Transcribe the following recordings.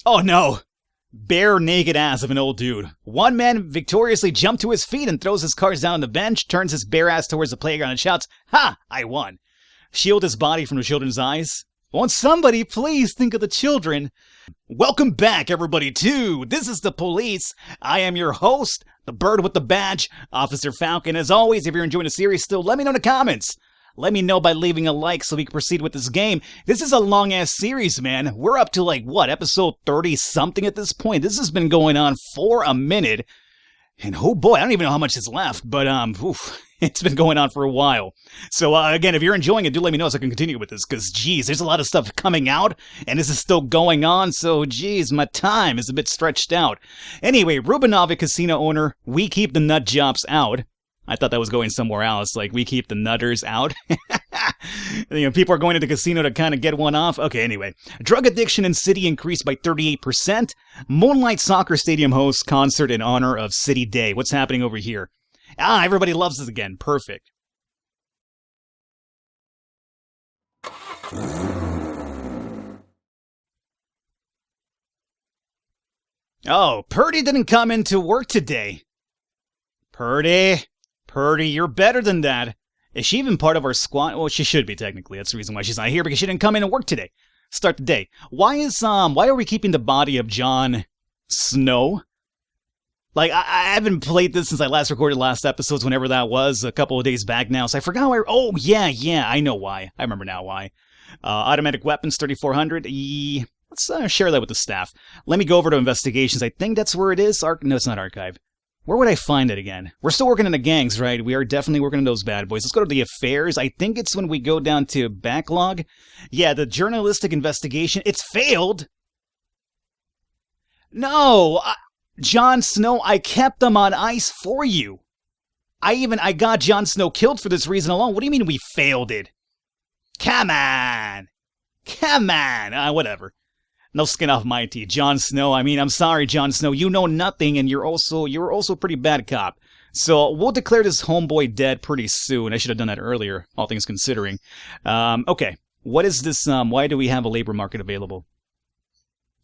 Oh no! Bare naked ass of an old dude. One man victoriously jumped to his feet and throws his cards down on the bench, turns his bare ass towards the playground and shouts, "Ha! I won!" Shield his body from the children's eyes. Won't somebody please think of the children? Welcome back, everybody, to This is the Police. I am your host, the bird with the badge, Officer Falcon. As always, if you're enjoying the series still, let me know in the comments. Let me know by leaving a like so we can proceed with this game. This is a long-ass series, man. We're up to, episode 30-something at this point. This has been going on for a minute. And oh boy, I don't even know how much is left, but it's been going on for a while. So again, if you're enjoying it, do let me know so I can continue with this, because geez, there's a lot of stuff coming out, and this is still going on, so geez, my time is a bit stretched out. Anyway, Rubinovic casino owner, we keep the nut jobs out. I thought that was going somewhere else, like we keep the nutters out. People are going to the casino to kind of get one off. Okay, anyway. Drug addiction in city increased by 38%. Moonlight Soccer Stadium hosts concert in honor of City Day. What's happening over here? Everybody loves this again. Perfect. Oh, Purdy didn't come into work today. Purdy, you're better than that. Is she even part of our squad? Well, she should be, technically. That's the reason why she's not here, because she didn't come in and work today. Start the day. Why are we keeping the body of Jon Snow? I haven't played this since I last recorded last episodes, whenever that was, a couple of days back now, so I forgot why. Oh, yeah, I know why. I remember now why. Automatic weapons, 3400. Let's share that with the staff. Let me go over to investigations. I think that's where it is. No, it's not archive. Where would I find it again? We're still working in the gangs, right? We are definitely working on those bad boys. Let's go to the affairs. I think it's when we go down to backlog. Yeah, the journalistic investigation. It's failed. No, Jon Snow, I kept them on ice for you. I got Jon Snow killed for this reason alone. What do you mean we failed it? Come on. Whatever. No skin off my teeth. Jon Snow, I'm sorry, Jon Snow. You know nothing, and you're also a pretty bad cop. So we'll declare this homeboy dead pretty soon. I should have done that earlier, all things considering. Okay. What is this, why do we have a labor market available?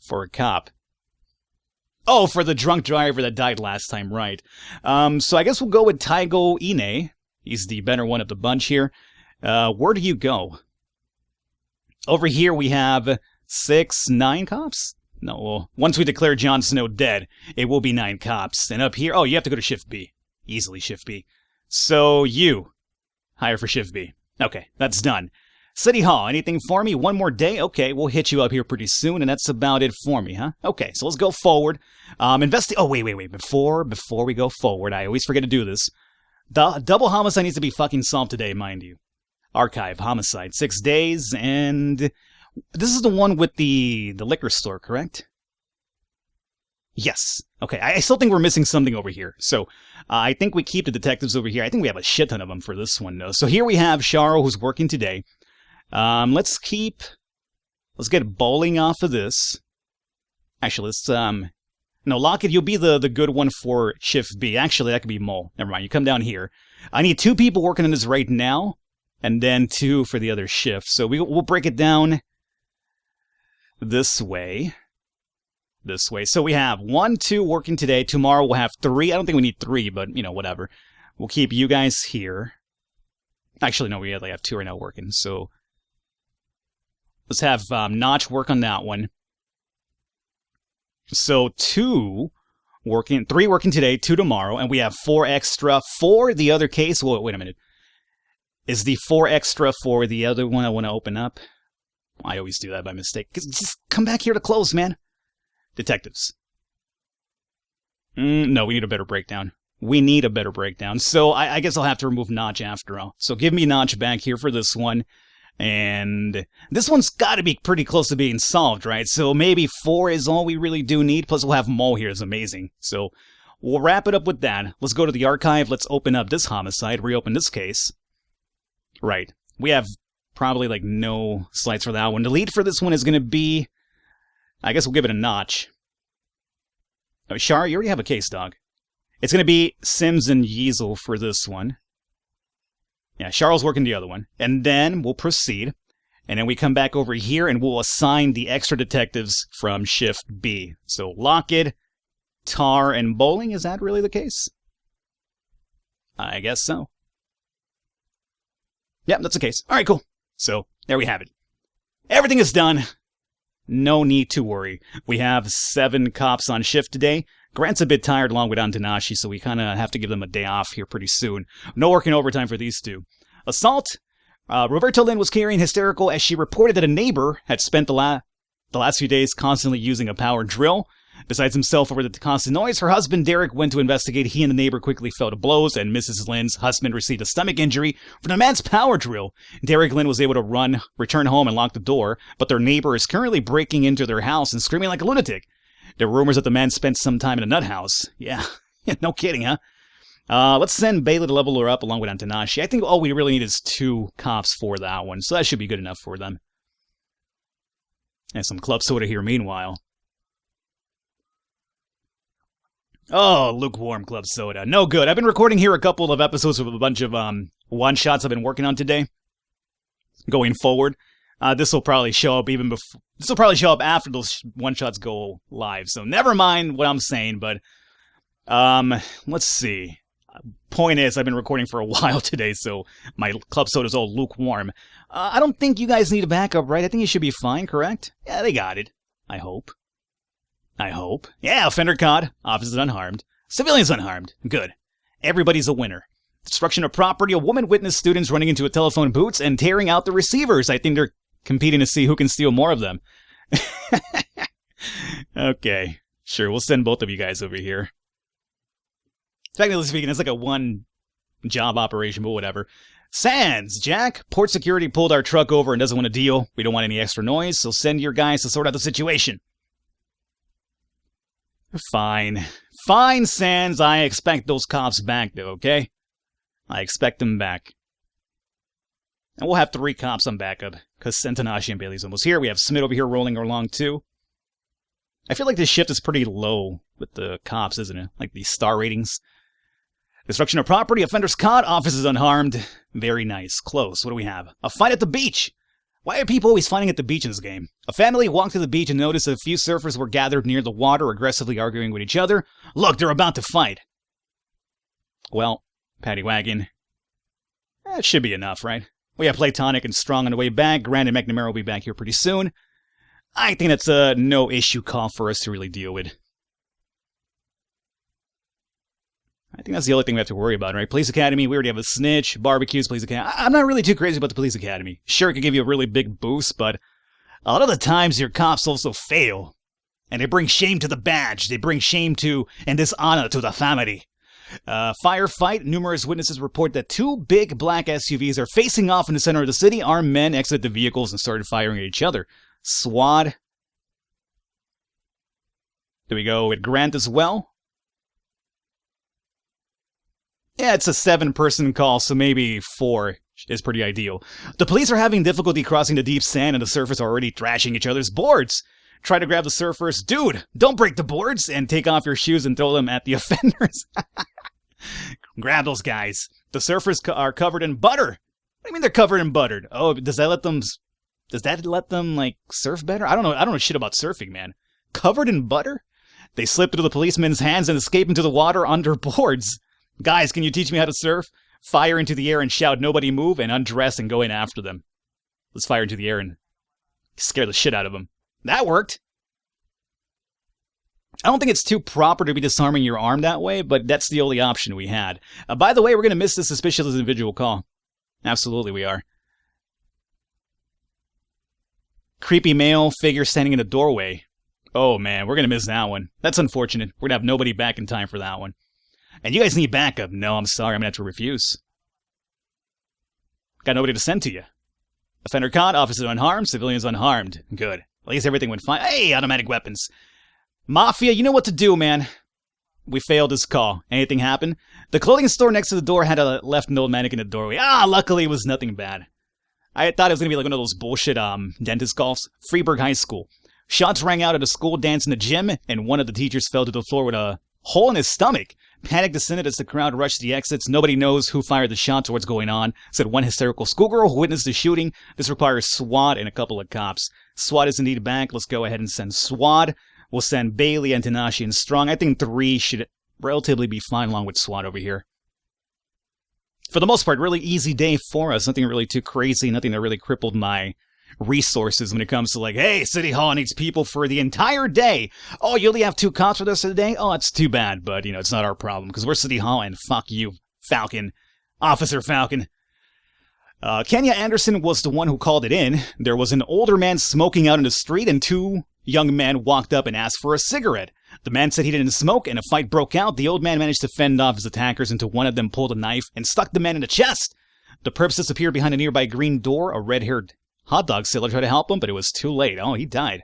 For a cop. Oh, for the drunk driver that died last time, right. So I guess we'll go with Taigo Ine. He's the better one of the bunch here. Where do you go? Over here we have 9 cops? No, well, once we declare Jon Snow dead, it will be 9 cops. And up here, oh, you have to go to Shift B. Easily Shift B. So you, hire for Shift B. Okay, that's done. City Hall, anything for me? One more day? Okay, we'll hit you up here pretty soon, and that's about it for me, huh? Okay, so let's go forward. Oh, wait. Before we go forward, I always forget to do this. The double homicide needs to be fucking solved today, mind you. Archive, homicide, 6 days, and this is the one with the liquor store, correct? Yes. Okay, I still think we're missing something over here. So, I think we keep the detectives over here. I think we have a shit ton of them for this one, though. So here we have Sharo, who's working today. Let's get bowling off of this. Actually, no, Lockett, you'll be the good one for Shift B. Actually, that could be Mole. Never mind, you come down here. I need 2 people working on this right now, and then 2 for the other shift. So we'll break it down this way. So we have 1, 2 working today. Tomorrow we'll have 3. I don't think we need 3, but, whatever. We'll keep you guys here. Actually, no, we only have 2 right now working, so let's have Notch work on that one. So 2 working, 3 working today, 2 tomorrow, and we have 4 extra for the other case. Wait a minute. Is the 4 extra for the other one I want to open up? I always do that by mistake. Just come back here to close, man. Detectives. No, we need a better breakdown. So I guess I'll have to remove Notch after all. So give me Notch back here for this one. And this one's got to be pretty close to being solved, right? So maybe 4 is all we really do need. Plus we'll have Mole here. It's amazing. So we'll wrap it up with that. Let's go to the archive. Let's open up this homicide. Reopen this case. Right. We have probably no slides for that one. The lead for this one is going to be, I guess we'll give it a Notch. Oh, Shar, you already have a case, dog. It's going to be Sims and Yeezel for this one. Yeah, Charles working the other one. And then we'll proceed. And then we come back over here and we'll assign the extra detectives from Shift B. So Lockett, Tar, and Bowling. Is that really the case? I guess so. Yep, that's the case. All right, cool. So there we have it. Everything is done. No need to worry. We have 7 cops on shift today. Grant's a bit tired along with Antanashi, so we kind of have to give them a day off here pretty soon. No working overtime for these two. Assault. Roberta Lynn was carrying hysterical as she reported that a neighbor had spent the last few days constantly using a power drill. Besides himself over the constant noise, her husband Derek went to investigate. He and the neighbor quickly fell to blows, and Mrs. Lynn's husband received a stomach injury from the man's power drill. Derek Lynn was able to return home and lock the door, but their neighbor is currently breaking into their house and screaming like a lunatic. There are rumors that the man spent some time in a nut house. Yeah, no kidding, huh? Let's send Bailey to level her up along with Antanashi. I think all we really need is 2 cops for that one, so that should be good enough for them. And some club soda here meanwhile. Oh, lukewarm club soda. No good. I've been recording here a couple of episodes of a bunch of one-shots I've been working on today. Going forward. This will probably show up even before. This will probably show up after those one-shots go live. So never mind what I'm saying, but let's see. Point is, I've been recording for a while today, so my club soda's all lukewarm. I don't think you guys need a backup, right? I think you should be fine, correct? Yeah, they got it. I hope. Yeah, offender caught. Officers unharmed. Civilians unharmed. Good. Everybody's a winner. Destruction of property. A woman witnessed students running into a telephone booth and tearing out the receivers. I think they're competing to see who can steal more of them. Okay. Sure, we'll send both of you guys over here. Technically speaking, it's like a one-job operation, but whatever. Sands, Jack. Port security pulled our truck over and doesn't want to deal. We don't want any extra noise, so send your guys to sort out the situation. Fine. Fine, Sands. I expect those cops back, though, okay? I expect them back. And we'll have 3 cops on backup, because Antanashi and Bailey's almost here. We have Smith over here rolling along, too. I feel like this shift is pretty low with the cops, isn't it? Like the star ratings. Destruction of property. Offenders caught. Officers unharmed. Very nice. Close. What do we have? A fight at the beach. Why are people always fighting at the beach in this game? A family walked to the beach and noticed that a few surfers were gathered near the water, aggressively arguing with each other. Look, they're about to fight. Well, paddy wagon. That should be enough, right? We have Platonic and Strong on the way back. Grant and McNamara will be back here pretty soon. I think that's a no-issue call for us to really deal with. I think that's the only thing we have to worry about, right? Police Academy, we already have a snitch. Barbecues, Police Academy. I'm not really too crazy about the Police Academy. Sure, it could give you a really big boost, but a lot of the times your cops also fail. And they bring shame to the badge. They bring shame to and dishonor to the family. Firefight. Numerous witnesses report that 2 big black SUVs are facing off in the center of the city. Armed men exited the vehicles and started firing at each other. SWAT. There we go with Grant as well. Yeah, it's a 7-person call, so maybe 4 is pretty ideal. The police are having difficulty crossing the deep sand and the surfers are already thrashing each other's boards. Try to grab the surfers. Dude, don't break the boards and take off your shoes and throw them at the offenders. Grab those guys. The surfers are covered in butter. What do you mean they're covered in butter? Oh, does that let them like surf better? I don't know shit about surfing, man. Covered in butter? They slip through the policemen's hands and escape into the water under boards. Guys, can you teach me how to surf? Fire into the air and shout, nobody move, and undress and go in after them. Let's fire into the air and scare the shit out of them. That worked. I don't think it's too proper to be disarming your arm that way, but that's the only option we had. By the way, we're going to miss this suspicious individual call. Absolutely we are. Creepy male figure standing in a doorway. Oh man, we're going to miss that one. That's unfortunate. We're going to have nobody back in time for that one. And you guys need backup. No, I'm sorry. I'm going to have to refuse. Got nobody to send to you. Offender caught. Officers unharmed. Civilians unharmed. Good. At least everything went fine. Hey, automatic weapons. Mafia, you know what to do, man. We failed this call. Anything happen? The clothing store next to the door had left an old mannequin in the doorway. Luckily it was nothing bad. I thought it was going to be like one of those bullshit dentist calls. Freeburg High School. Shots rang out at a school dance in the gym, and one of the teachers fell to the floor with a hole in his stomach. Panic descended as the crowd rushed the exits. Nobody knows who fired the shots or what's going on, said one hysterical schoolgirl who witnessed the shooting. This requires SWAT and a couple of cops. SWAT is indeed back. Let's go ahead and send SWAT. We'll send Bailey and Tanashi and Strong. I think 3 should relatively be fine along with SWAT over here. For the most part, really easy day for us. Nothing really too crazy. Nothing that really crippled my resources when it comes to like, hey, City Hall needs people for the entire day. Oh, you only have 2 cops with us today? Oh, that's too bad, but, you know, it's not our problem because we're City Hall and fuck you, Falcon. Officer Falcon. Kenya Anderson was the one who called it in. There was an older man smoking out in the street and 2 young men walked up and asked for a cigarette. The man said he didn't smoke, and a fight broke out. The old man managed to fend off his attackers until one of them pulled a knife and stuck the man in the chest. The perps disappeared behind a nearby green door. A red-haired hot dog seller tried to help him, but it was too late. Oh, he died.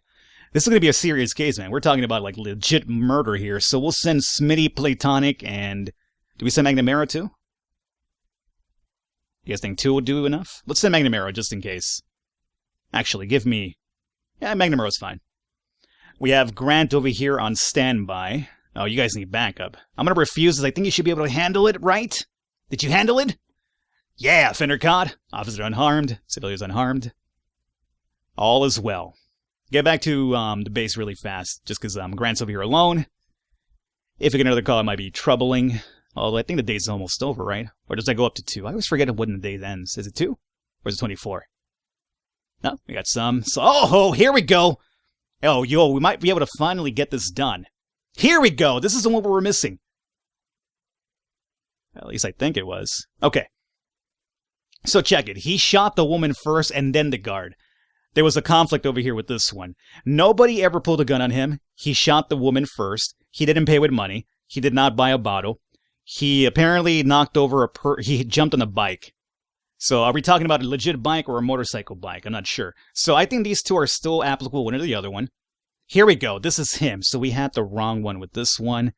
This is going to be a serious case, man. We're talking about, like, legit murder here. So we'll send Smitty, Platonic, and... do we send McNamara, too? You guys think 2 would do enough? Let's send McNamara, just in case. Actually, give me... yeah, McNamara's fine. We have Grant over here on standby. Oh, you guys need backup. I'm going to refuse as I think you should be able to handle it, right? Did you handle it? Yeah, Fender caught. Officer unharmed. Civilians unharmed. All is well. Get back to the base really fast, just because Grant's over here alone. If we get another call, it might be troubling. Although I think the day's almost over, right? Or does that go up to 2? I always forget when the day ends. Is it 2? Or is it 24? No, we got some. So, oh, here we go. Oh, yo, we might be able to finally get this done. Here we go. This is the one we were missing. At least I think it was. Okay. So check it. He shot the woman first and then the guard. There was a conflict over here with this one. Nobody ever pulled a gun on him. He shot the woman first. He didn't pay with money. He did not buy a bottle. He apparently knocked over he jumped on a bike. So are we talking about a legit bike or a motorcycle bike? I'm not sure. So I think these 2 are still applicable, one or the other one. Here we go. This is him. So we had the wrong one with this one.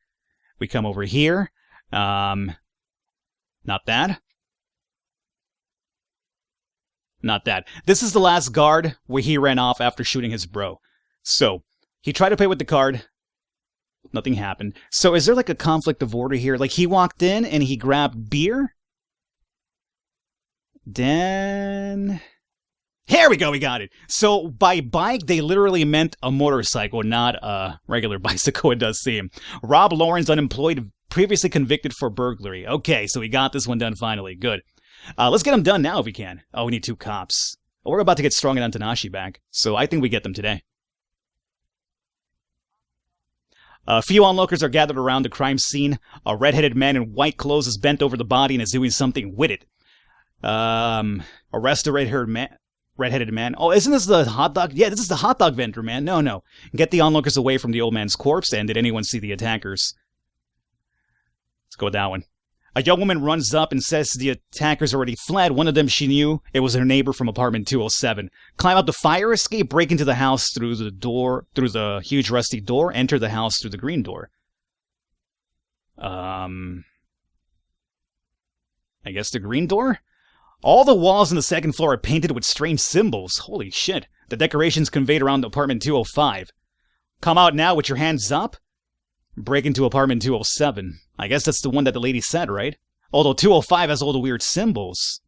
We come over here. Not that. Not that. This is the last guard where he ran off after shooting his bro. So he tried to pay with the card. Nothing happened. So is there like a conflict of order here? Like he walked in and he grabbed beer? Then... here we go, we got it. So by bike, they literally meant a motorcycle, not a regular bicycle, it does seem. Rob Lawrence, unemployed, previously convicted for burglary. Okay, so we got this one done finally. Good. Let's get them done now if we can. Oh, we need 2 cops. We're about to get Strong and Antanashi back, so I think we get them today. A few onlookers are gathered around the crime scene. A red-headed man in white clothes is bent over the body and is doing something with it. Arrest the red-headed man. Oh, isn't this the hot dog? Yeah, this is the hot dog vendor, man. No. Get the onlookers away from the old man's corpse, and did anyone see the attackers? Let's go with that one. A young woman runs up and says the attackers already fled. One of them she knew. It was her neighbor from apartment 207. Climb up the fire escape, break into the house through the huge rusty door, enter the house through the green door. I guess the green door? All the walls on the second floor are painted with strange symbols. Holy shit. The decorations conveyed around apartment 205. Come out now with your hands up. Break into apartment 207. I guess that's the one that the lady said, right? Although 205 has all the weird symbols.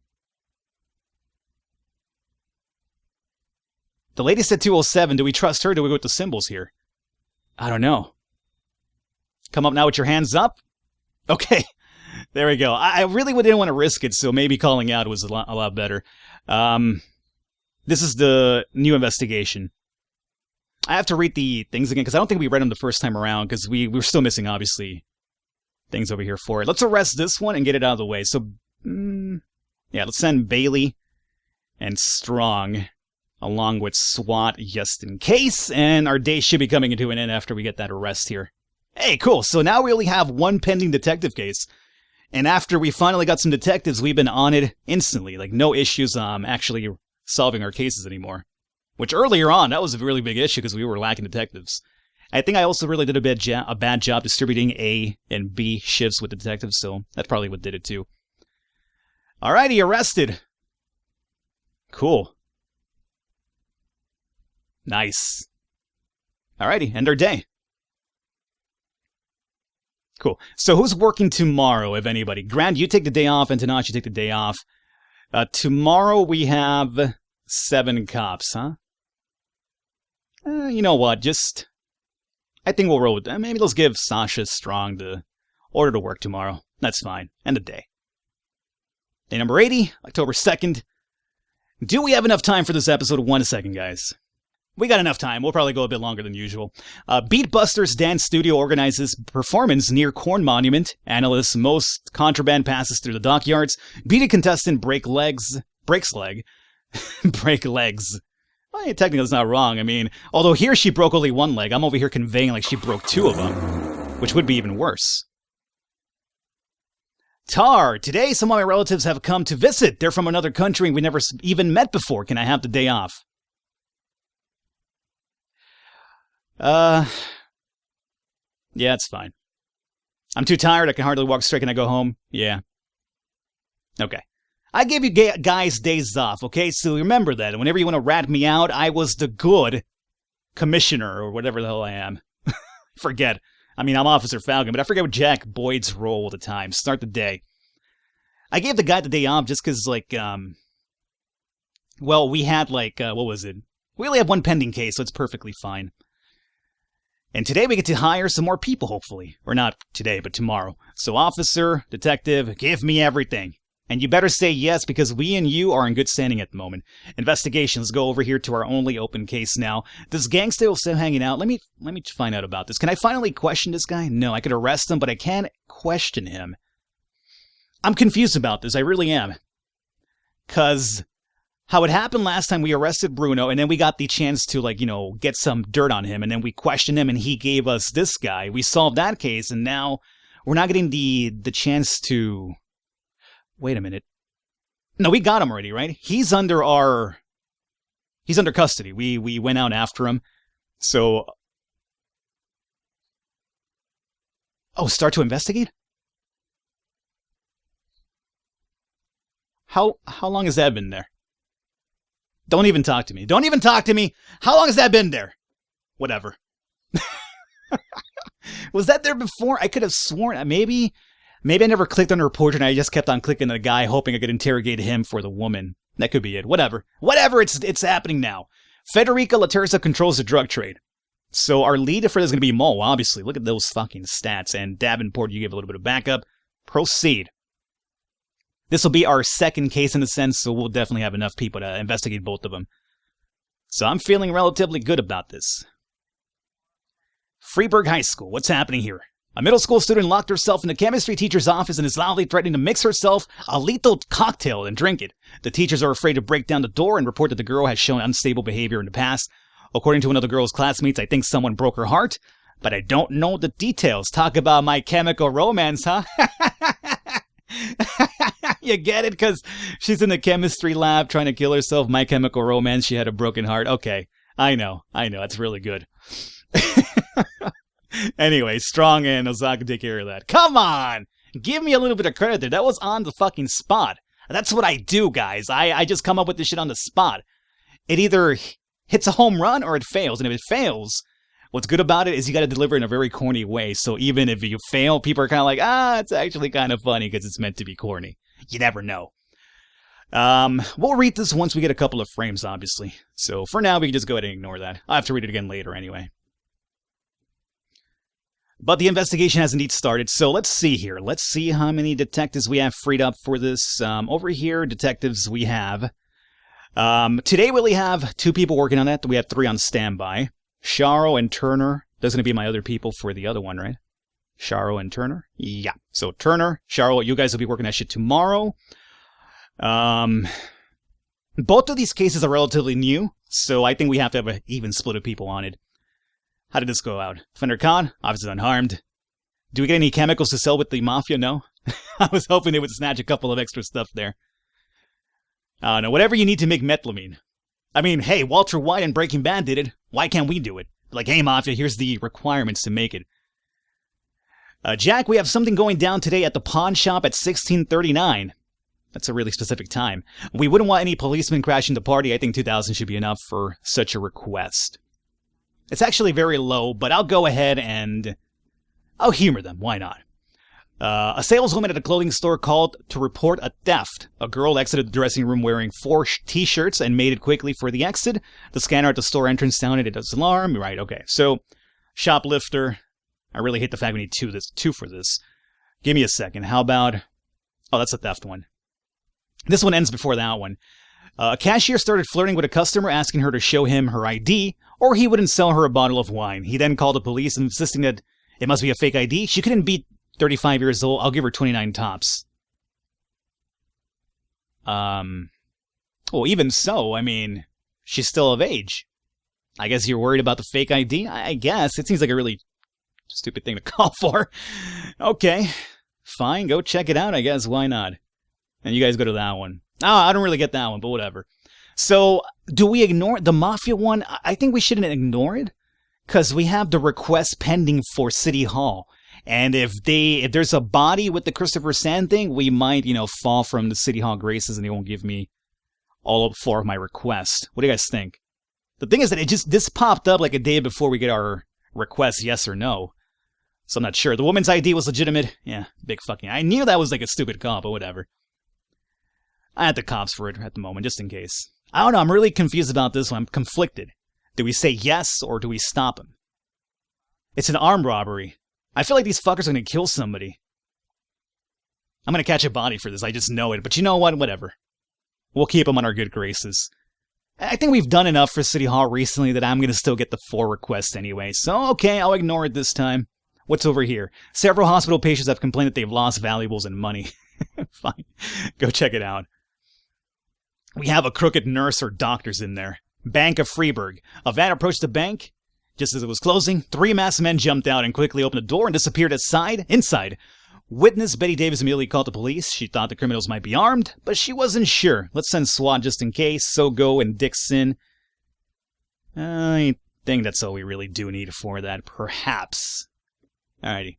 The lady said 207. Do we trust her? Do we go with the symbols here? I don't know. Come up now with your hands up. Okay. There we go. I really didn't want to risk it, so maybe calling out was a lot better. This is the new investigation. I have to read the things again, because I don't think we read them the first time around, because we were still missing, obviously, things over here for it. Let's arrest this one and get it out of the way. So, yeah, let's send Bailey and Strong along with SWAT just in case, and our day should be coming into an end after we get that arrest here. Hey, cool. So now we only have 1 pending detective case. And after we finally got some detectives, we've been on it instantly. Like, no issues actually solving our cases anymore. Which earlier on, that was a really big issue because we were lacking detectives. I think I also really did a bad job distributing A and B shifts with the detectives, so that's probably what did it too. Alrighty, arrested. Cool. Nice. Alrighty, end our day. Cool. So who's working tomorrow, if anybody? Grant, you take the day off, and Tanash, you take the day off. Tomorrow we have 7 cops, huh? You know what? I think we'll roll with that. Maybe let's give Sasha Strong the order to work tomorrow. That's fine. End of day. Day number 80, October 2nd. Do we have enough time for this episode? 1 second, guys. We got enough time. We'll probably go a bit longer than usual. Beatbusters Dance Studio organizes performance near Corn Monument. Analysts most contraband passes through the dockyards. Beated contestant breaks leg. Break legs. Well, technically that's not wrong. I mean, although here she broke only 1 leg, I'm over here conveying like she broke 2 of them, which would be even worse. Tar, today some of my relatives have come to visit. They're from another country and we never even met before. Can I have the day off? Yeah, it's fine. I'm too tired. I can hardly walk straight. Can I go home? Yeah. Okay. I gave you guys days off, okay? So remember that. Whenever you want to rat me out, I was the good commissioner or whatever the hell I am. Forget. I mean, I'm Officer Falcon, but I forget what Jack Boyd's role at the time. Start the day. I gave the guy the day off just because, like, well, we had, like, what was it? We only have 1 pending case, so it's perfectly fine. And today we get to hire some more people, hopefully. Or not today, but tomorrow. So, officer, detective, give me everything. And you better say yes, because we and you are in good standing at the moment. Investigations, go over here to our only open case now. This gang still hanging out. Let me find out about this. Can I finally question this guy? No, I could arrest him, but I can't question him. I'm confused about this, I really am. Because how it happened last time, we arrested Bruno, and then we got the chance to, like, you know, get some dirt on him, and then we questioned him, and he gave us this guy. We solved that case, and now we're not getting the chance to... Wait a minute. No, we got him already, right? He's under custody. We went out after him. So... Oh, start to investigate? How long has that been there? Don't even talk to me. Don't even talk to me! How long has that been there? Whatever. Was that there before? I could have sworn... Maybe I never clicked on the report and I just kept on clicking the guy hoping I could interrogate him for the woman. That could be it. Whatever. Whatever, it's happening now. Federica Laterza controls the drug trade. So our lead for this is going to be Mo, obviously. Look at those fucking stats. And Davenport, you give a little bit of backup. Proceed. This will be our second case in a sense, so we'll definitely have enough people to investigate both of them. So I'm feeling relatively good about this. Freeburg High School, what's happening here? A middle school student locked herself in the chemistry teacher's office and is loudly threatening to mix herself a lethal cocktail and drink it. The teachers are afraid to break down the door and report that the girl has shown unstable behavior in the past. According to one of the girl's classmates, I think someone broke her heart, but I don't know the details. Talk about My Chemical Romance, huh? You get it? Because she's in the chemistry lab trying to kill herself. My Chemical Romance, she had a broken heart. Okay, I know. That's really good. Anyway, Strong and Ozaka take care of that. Come on! Give me a little bit of credit there. That was on the fucking spot. That's what I do, guys. I just come up with this shit on the spot. It either hits a home run or it fails. And if it fails, what's good about it is you got to deliver in a very corny way. So even if you fail, people are kind of like, it's actually kind of funny because it's meant to be corny. You never know. We'll read this once we get a couple of frames, obviously. So for now, we can just go ahead and ignore that. I'll have to read it again later anyway. But the investigation has indeed started, so let's see here. Let's see how many detectives we have freed up for this. Over here, detectives we have. Today we only have 2 people working on that. We have 3 on standby. Sharo and Turner. Those are going to be my other people for the other one, right? Sharo and Turner? Yeah. So Turner, Sharo, you guys will be working that shit tomorrow. Both of these cases are relatively new, so I think we have to have an even split of people on it. How did this go out? Fender Khan, obviously unharmed. Do we get any chemicals to sell with the mafia? No? I was hoping they would snatch a couple of extra stuff there. I don't know, whatever you need to make methylamine. I mean, hey, Walter White and Breaking Bad did it. Why can't we do it? Like, hey, mafia, here's the requirements to make it. Jack, we have something going down today at the pawn shop at 1639. That's a really specific time. We wouldn't want any policemen crashing the party. I think 2,000 should be enough for such a request. It's actually very low, but I'll go ahead and I'll humor them. Why not? A saleswoman at a clothing store called to report a theft. A girl exited the dressing room wearing 4 t-shirts and made it quickly for the exit. The scanner at the store entrance sounded its alarm. Right, okay. So, shoplifter. I really hate the fact we need two for this. Give me a second. How about... Oh, that's a theft one. This one ends before that one. A cashier started flirting with a customer, asking her to show him her ID, or he wouldn't sell her a bottle of wine. He then called the police, insisting that it must be a fake ID. She couldn't be 35 years old. I'll give her 29 tops. Well, even so, I mean, she's still of age. I guess you're worried about the fake ID? I guess. It seems like a really stupid thing to call for. Okay, fine, go check it out, I guess. Why not? And you guys go to that one. Oh, I don't really get that one, but whatever. So, do we ignore the Mafia one? I think we shouldn't ignore it, because we have the request pending for City Hall. And if there's a body with the Christopher Sand thing, we might, fall from the City Hall graces and they won't give me all 4 of my requests. What do you guys think? The thing is that this popped up like a day before we get our request, yes or no. So I'm not sure. The woman's ID was legitimate. Yeah, big fucking... I knew that was like a stupid call, but whatever. I had the cops for it at the moment, just in case. I don't know, I'm really confused about this one. I'm conflicted. Do we say yes, or do we stop him? It's an armed robbery. I feel like these fuckers are gonna kill somebody. I'm gonna catch a body for this, I just know it. But you know what? Whatever. We'll keep them on our good graces. I think we've done enough for City Hall recently that I'm gonna still get the 4 requests anyway. So, okay, I'll ignore it this time. What's over here? Several hospital patients have complained that they've lost valuables and money. Fine. Go check it out. We have a crooked nurse or doctors in there. Bank of Freeburg. A van approached the bank. Just as it was closing, 3 masked men jumped out and quickly opened the door and disappeared inside. Witness Betty Davis immediately called the police. She thought the criminals might be armed, but she wasn't sure. Let's send SWAT just in case. So go and Dixon. I think that's all we really do need for that, perhaps. Alrighty.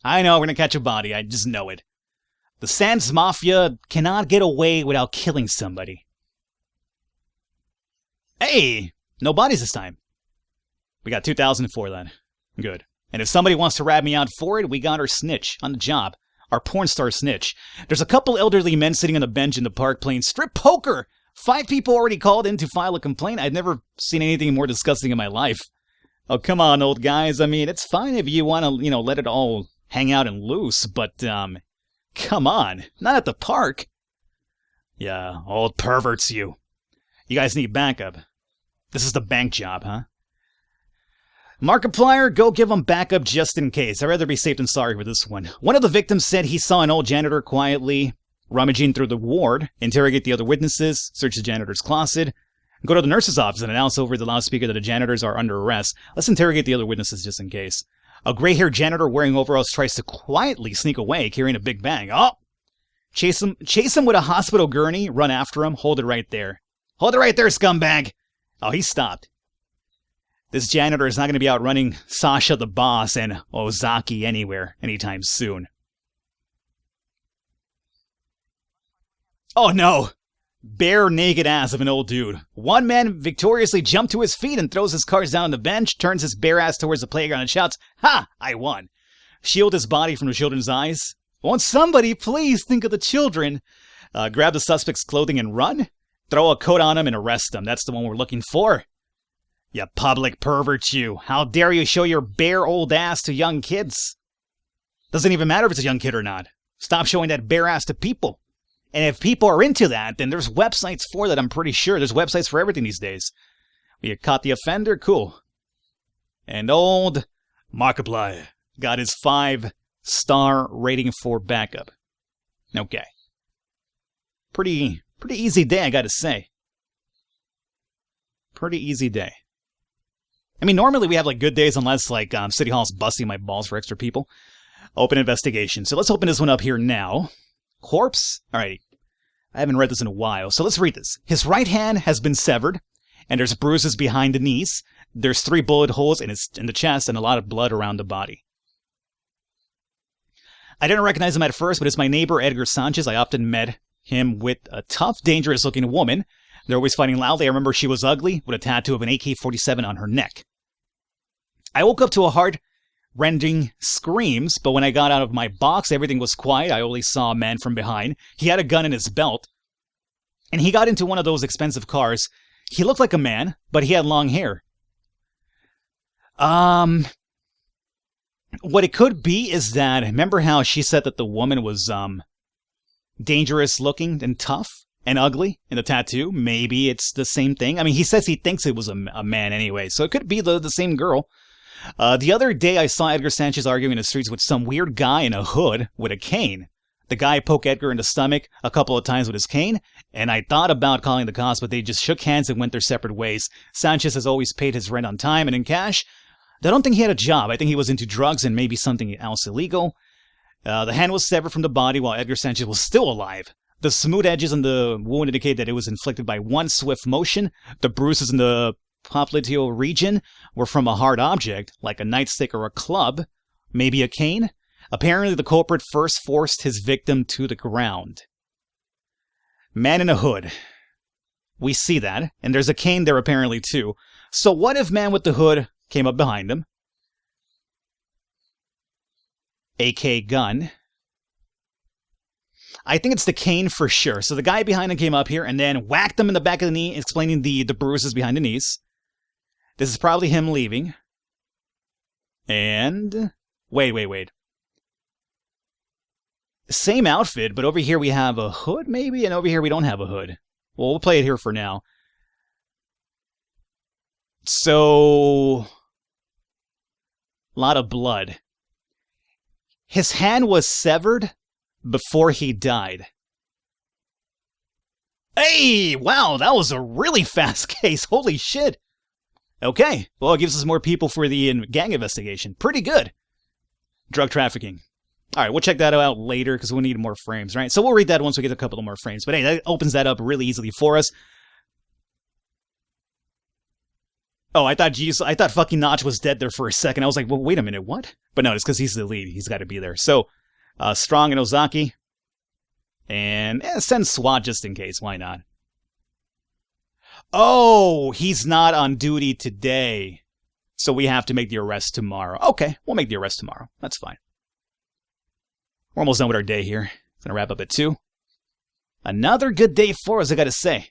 I know, we're gonna catch a body. I just know it. The Sands Mafia cannot get away without killing somebody. Hey! No bodies this time. We got 2,000 for that. Good. And if somebody wants to rat me out for it, we got our snitch on the job. Our porn star snitch. There's a couple elderly men sitting on the bench in the park playing strip poker! 5 people already called in to file a complaint. I've never seen anything more disgusting in my life. Oh, come on, old guys. I mean, it's fine if you want to, let it all hang out and loose, but, come on. Not at the park. Yeah, old perverts, you. You guys need backup. This is the bank job, huh? Markiplier, go give them backup just in case. I'd rather be safe than sorry for this one. One of the victims said he saw an old janitor quietly rummaging through the ward, interrogate the other witnesses, search the janitor's closet, go to the nurse's office and announce over the loudspeaker that the janitors are under arrest. Let's interrogate the other witnesses just in case. A gray-haired janitor wearing overalls tries to quietly sneak away, carrying a big bag. Oh! Chase him with a hospital gurney, run after him, hold it right there. Hold it right there, scumbag! Oh, he stopped. This janitor is not going to be outrunning Sasha the boss and Ozaki anywhere anytime soon. Oh no! Bare naked ass of an old dude. One man victoriously jumped to his feet and throws his cards down on the bench, turns his bare ass towards the playground and shouts, "Ha! I won!" Shield his body from the children's eyes. Won't somebody please think of the children? Grab the suspect's clothing and run? Throw a coat on him and arrest him. That's the one we're looking for. You public pervert, you. How dare you show your bare old ass to young kids? Doesn't even matter if it's a young kid or not. Stop showing that bare ass to people. And if people are into that, then there's websites for that, I'm pretty sure. There's websites for everything these days. We caught the offender? Cool. And old Markiplier got his 5-star rating for backup. Okay. Pretty easy day, I gotta say. Pretty easy day. I mean, normally we have like good days unless like City Hall's busting my balls for extra people. Open investigation. So let's open this one up here now. Corpse? Alright. I haven't read this in a while, so let's read this. His right hand has been severed, and there's bruises behind the knees. There's 3 bullet holes in the chest and a lot of blood around the body. I didn't recognize him at first, but it's my neighbor Edgar Sanchez. I often met him with a tough, dangerous-looking woman. They're always fighting loudly. I remember she was ugly, with a tattoo of an AK-47 on her neck. I woke up to a heart rending screams, but when I got out of my box, everything was quiet. I only saw a man from behind. He had a gun in his belt, and he got into one of those expensive cars. He looked like a man, but he had long hair. What it could be is that, remember how she said that the woman was, dangerous looking and tough and ugly in the tattoo? Maybe it's the same thing. I mean, he says he thinks it was a man anyway, so it could be the same girl. The other day I saw Edgar Sanchez arguing in the streets with some weird guy in a hood with a cane. The guy poked Edgar in the stomach a couple of times with his cane, and I thought about calling the cops, but they just shook hands and went their separate ways. Sanchez has always paid his rent on time and in cash. I don't think he had a job. I think he was into drugs and maybe something else illegal. The hand was severed from the body while Edgar Sanchez was still alive. The smooth edges on the wound indicate that it was inflicted by one swift motion. The bruises in the popliteal region were from a hard object, like a nightstick or a club, maybe a cane. Apparently, the culprit first forced his victim to the ground. Man in a hood. We see that, and there's a cane there apparently too. So what if man with the hood came up behind him? AK gun. I think it's the cane for sure. So the guy behind him came up here and then whacked him in the back of the knee, explaining the bruises behind the knees. This is probably him leaving. And... Wait. Same outfit, but over here we have a hood, maybe? And over here we don't have a hood. Well, we'll play it here for now. So... a lot of blood. His hand was severed before he died. Hey! Wow, that was a really fast case. Holy shit. Okay, well, it gives us more people for the gang investigation. Pretty good. Drug trafficking. Alright, we'll check that out later because we'll need more frames, right? So we'll read that once we get a couple of more frames. But hey, that opens that up really easily for us. Oh, I thought fucking Notch was dead there for a second. I was like, well, wait a minute, what? But no, it's because he's the lead. He's got to be there. So, Strong and Ozaki. And send SWAT just in case. Why not? Oh, he's not on duty today. So we have to make the arrest tomorrow. Okay, we'll make the arrest tomorrow. That's fine. We're almost done with our day here. Gonna wrap up at 2. Another good day for us, I gotta say.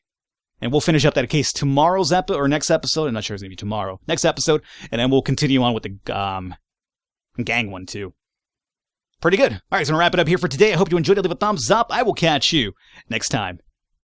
And we'll finish up that case tomorrow's episode, or next episode. I'm not sure it's going to be tomorrow. Next episode. And then we'll continue on with the gang one, too. Pretty good. All right, so I'm going to wrap it up here for today. I hope you enjoyed it. Leave a thumbs up. I will catch you next time.